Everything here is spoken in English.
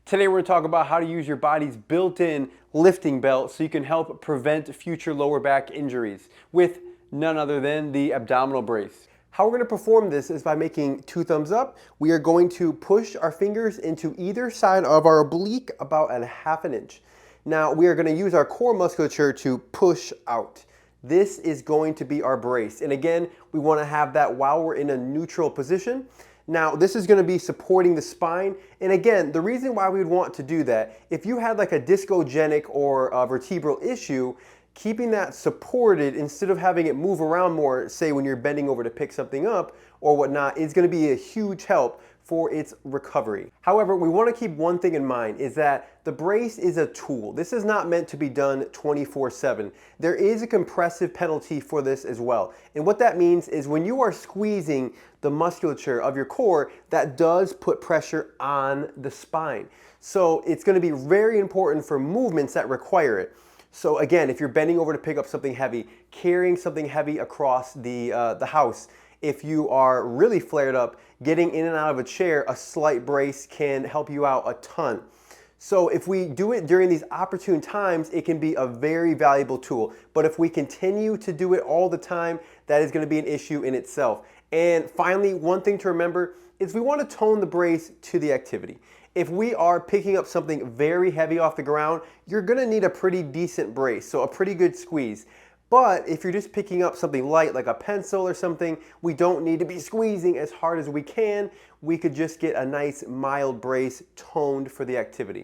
Today we're going to talk about how to use your body's built-in lifting belt so you can help prevent future lower back injuries with none other than the abdominal brace. How we're going to perform this is by making two thumbs up. We are going to push our fingers into either side of our oblique about a half an inch. Now we are going to use our core musculature to push out. This is going to be our brace. And again, we want to have that while we're in a neutral position. Now, this is going to be supporting the spine. And again, the reason why we would want to do that, if you had like a discogenic or a vertebral issue, keeping that supported instead of having it move around more, say when you're bending over to pick something up or whatnot, is going to be a huge help for its recovery. However, we want to keep one thing in mind, is that the brace is a tool. This is not meant to be done 24/7. There is a compressive penalty for this as well. And what that means is when you are squeezing the musculature of your core, that does put pressure on the spine. So it's going to be very important for movements that require it. So again, if you're bending over to pick up something heavy, carrying something heavy across the house, if you are really flared up, getting in and out of a chair, a slight brace can help you out a ton. So if we do it during these opportune times, it can be a very valuable tool. But if we continue to do it all the time, that is going to be an issue in itself. And finally, one thing to remember is we want to tone the brace to the activity. If we are picking up something very heavy off the ground, you're going to need a pretty decent brace, so a pretty good squeeze. But if you're just picking up something light like a pencil or something, we don't need to be squeezing as hard as we can. We could just get a nice mild brace toned for the activity.